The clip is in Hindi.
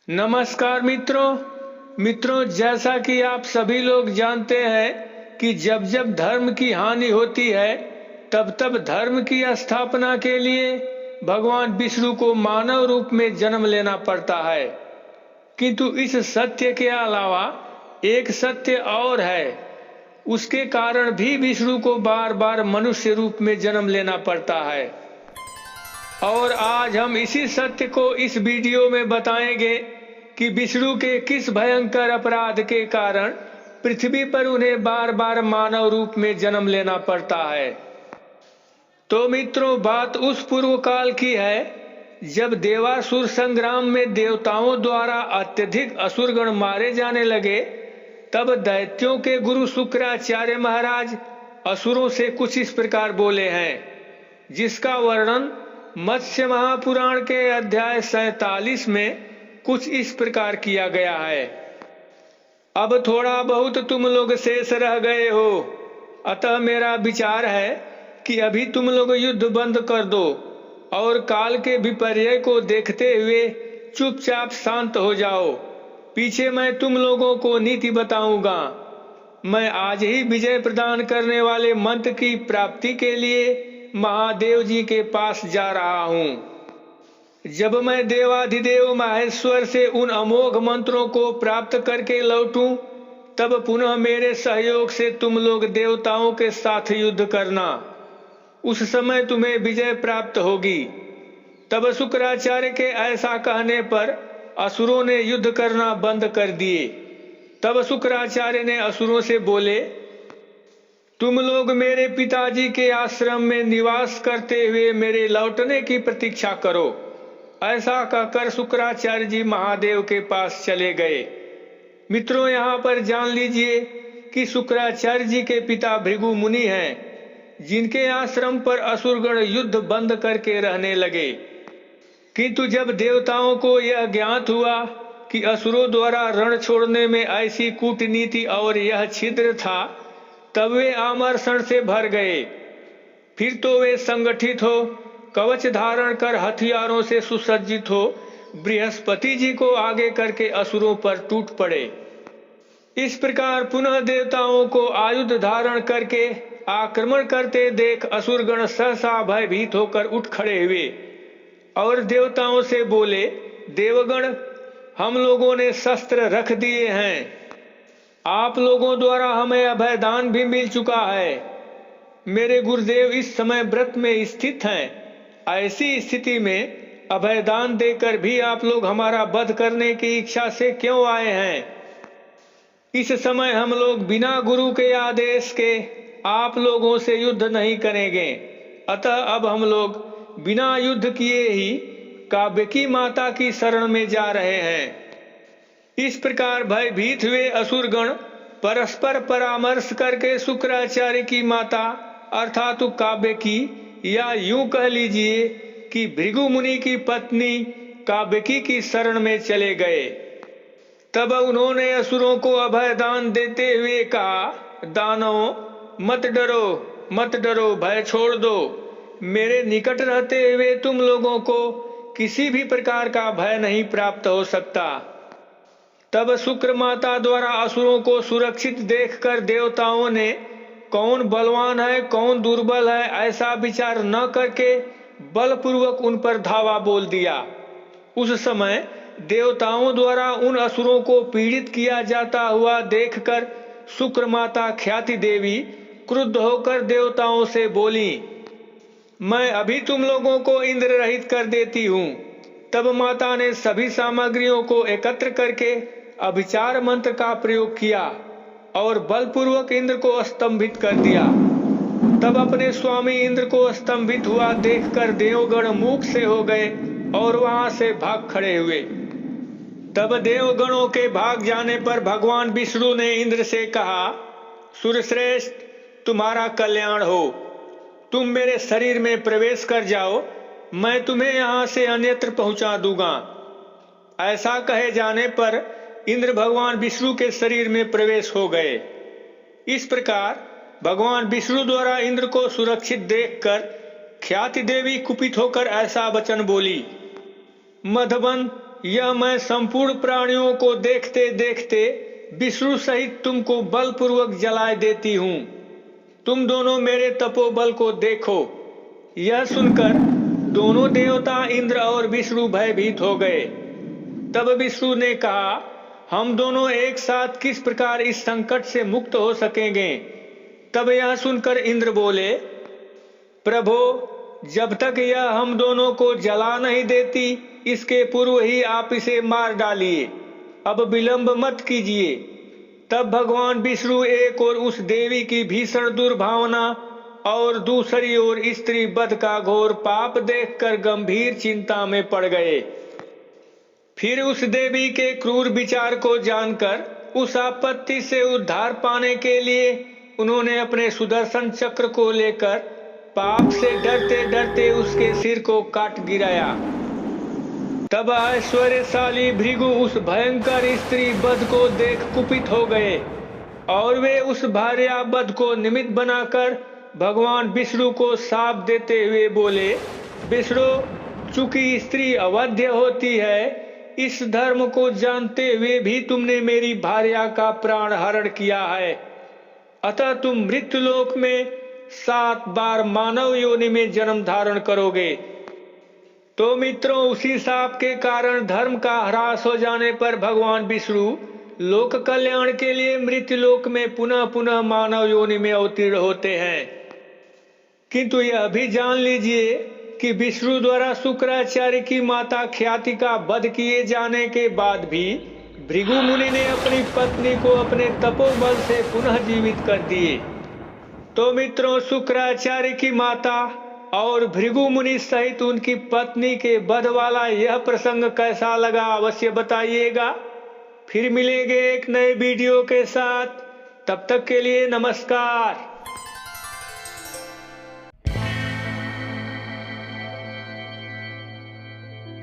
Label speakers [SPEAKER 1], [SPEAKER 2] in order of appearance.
[SPEAKER 1] नमस्कार मित्रों, जैसा कि आप सभी लोग जानते हैं कि जब जब धर्म की हानि होती है तब तब धर्म की स्थापना के लिए भगवान विष्णु को मानव रूप में जन्म लेना पड़ता है। किंतु इस सत्य के अलावा एक सत्य और है। उसके कारण भी विष्णु को बार बार मनुष्य रूप में जन्म लेना पड़ता है। और आज हम इसी सत्य को इस वीडियो में बताएंगे कि विष्णु के किस भयंकर अपराध के कारण पृथ्वी पर उन्हें बार बार मानव रूप में जन्म लेना पड़ता है। तो मित्रों, बात उस पूर्व काल की है जब देवासुर संग्राम में देवताओं द्वारा अत्यधिक असुरगण मारे जाने लगे। तब दैत्यों के गुरु शुक्राचार्य महाराज असुरों से कुछ इस प्रकार बोले हैं, जिसका वर्णन मत्स्य महापुराण के अध्याय 47 में कुछ इस प्रकार किया गया है। अब थोड़ा बहुत तुम लोग शेष रह गए हो, अतः मेरा विचार है कि अभी तुम लोग युद्ध बंद कर दो और काल के विपर्य को देखते हुए चुपचाप शांत हो जाओ। पीछे मैं तुम लोगों को नीति बताऊंगा। मैं आज ही विजय प्रदान करने वाले मंत्र की प्राप्ति के लिए महादेव जी के पास जा रहा हूँ। जब मैं देवाधिदेव माहेश्वर से उन अमोघ मंत्रों को प्राप्त करके लौटूं, तब पुनः मेरे सहयोग से तुम लोग देवताओं के साथ युद्ध करना। उस समय तुम्हें विजय प्राप्त होगी। तब शुक्राचार्य के ऐसा कहने पर असुरों ने युद्ध करना बंद कर दिए। तब शुक्राचार्य ने असुरों से बोले, तुम लोग मेरे पिताजी के आश्रम में निवास करते हुए मेरे लौटने की प्रतीक्षा करो। ऐसा कहकर शुक्राचार्य जी महादेव के पास चले गए। मित्रों, यहाँ पर जान लीजिए कि शुक्राचार्य जी के पिता भृगु मुनि हैं, जिनके आश्रम पर असुरगण युद्ध बंद करके रहने लगे। किंतु जब देवताओं को यह ज्ञात हुआ कि असुरों द्वारा रण छोड़ने में ऐसी कूटनीति और यह छिद्र था, तब वे आमर्षण से भर गए। फिर तो वे संगठित हो, कवच धारण कर हथियारों से सुसज्जित हो, बृहस्पति जी को आगे करके असुरों पर टूट पड़े। इस प्रकार पुनः देवताओं को आयुध धारण करके आक्रमण करते देख असुरगण सहसा भयभीत होकर उठ खड़े हुए और देवताओं से बोले, देवगण, हम लोगों ने शस्त्र रख दिए हैं। आप लोगों द्वारा हमें अभयदान भी मिल चुका है। मेरे गुरुदेव इस समय व्रत में स्थित हैं। ऐसी स्थिति में अभयदान देकर भी आप लोग हमारा वध करने की इच्छा से क्यों आए हैं? इस समय हम लोग बिना गुरु के आदेश के आप लोगों से युद्ध नहीं करेंगे। अतः अब हम लोग बिना युद्ध किए ही काव्यकी माता की शरण में जा रहे हैं। इस प्रकार भयभीत हुए असुरगण परस्पर परामर्श करके शुक्राचार्य की माता अर्थात काव्यकी, या यूं कह लीजिए कि भृगु मुनि की पत्नी काव्यकी की शरण में चले गए। तब उन्होंने असुरों को अभयदान देते हुए कहा, दानवों, मत डरो, भय छोड़ दो। मेरे निकट रहते हुए तुम लोगों को किसी भी प्रकार का भय नहीं प्राप्त हो सकता। तब शुक्र माता द्वारा असुरों को सुरक्षित देखकर देवताओं ने कौन बलवान है कौन दुर्बल है ऐसा विचार न करके बलपूर्वक उन पर धावा बोल दिया। उस समय देवताओं द्वारा उन असुरों को पीड़ित किया जाता हुआ देखकर शुक्र माता ख्याति देवी क्रुद्ध होकर देवताओं से बोली, मैं अभी तुम लोगों को इंद्र रहित कर देती हूँ। तब माता ने सभी सामग्रियों को एकत्र करके अभिचार मंत्र का प्रयोग किया और बलपूर्वक इंद्र को स्तंभित कर दिया। तब अपने स्वामी इंद्र को स्तंभित हुआ देखकर देवगण मूक से हो गए और वहां से भाग खड़े हुए। तब देवगणों के भाग जाने पर भगवान विष्णु ने इंद्र से कहा, सूर्यश्रेष्ठ, तुम्हारा कल्याण हो। तुम मेरे शरीर में प्रवेश कर जाओ, मैं तुम्हें यहाँ से अन्यत्र पहुंचा दूंगा। ऐसा कहे जाने पर इंद्र भगवान विष्णु के शरीर में प्रवेश हो गए। इस प्रकार भगवान विष्णु द्वारा इंद्र को सुरक्षित देखकर ख्याति देवी कुपित होकर ऐसा वचन बोली, मधुबन, यह मैं संपूर्ण प्राणियों को देखते देखते विष्णु सहित तुमको बलपूर्वक जलाए देती हूँ। तुम दोनों मेरे तपोबल को देखो। यह सुनकर दोनों देवता इंद्र और विष्णु भयभीत हो गए। तब विष्णु ने कहा, हम दोनों एक साथ किस प्रकार इस संकट से मुक्त हो सकेंगे। तब यह सुनकर इंद्र बोले, प्रभो, जब तक यह हम दोनों को जला नहीं देती, इसके पूर्व ही आप इसे मार डालिए। अब विलंब मत कीजिए। तब भगवान विष्णु एक ओर उस देवी की भीषण दुर्भावना और दूसरी ओर स्त्री वध का घोर पाप देखकर गंभीर चिंता में पड़ गए। फिर उस देवी के क्रूर विचार को जानकर उस आपत्ति से उद्धार पाने के लिए उन्होंने अपने सुदर्शन चक्र को लेकर पाप से डरते डरते उसके सिर को काट गिराया। तब ऐश्वर्यशाली भृगु उस भयंकर स्त्री वध को देख कुपित हो गए और वे उस भार्या वध को निमित्त बनाकर भगवान विष्णु को शाप देते हुए बोले, विष्णु, चूंकि स्त्री अवध्य होती है, इस धर्म को जानते हुए भी तुमने मेरी भार्या का प्राण हरण किया है। अतः तुम मृत्युलोक में 7 बार मानव योनि में जन्म धारण करोगे। तो मित्रों, उसी शाप के कारण धर्म का ह्रास हो जाने पर भगवान विष्णु लोक कल्याण के लिए मृत्युलोक में पुनः पुनः मानव योनि में अवतीर्ण होते हैं। किंतु यह भी जान लीजिए कि विष्णु द्वारा शुक्राचार्य की माता ख्याति का वध किए जाने के बाद भी भृगु मुनि ने अपनी पत्नी को अपने तपोबल से पुनः जीवित कर दिए। तो मित्रों, शुक्राचार्य की माता और भृगु मुनि सहित उनकी पत्नी के वध वाला यह प्रसंग कैसा लगा अवश्य बताइएगा। फिर मिलेंगे एक नए वीडियो के साथ। तब तक के लिए नमस्कार।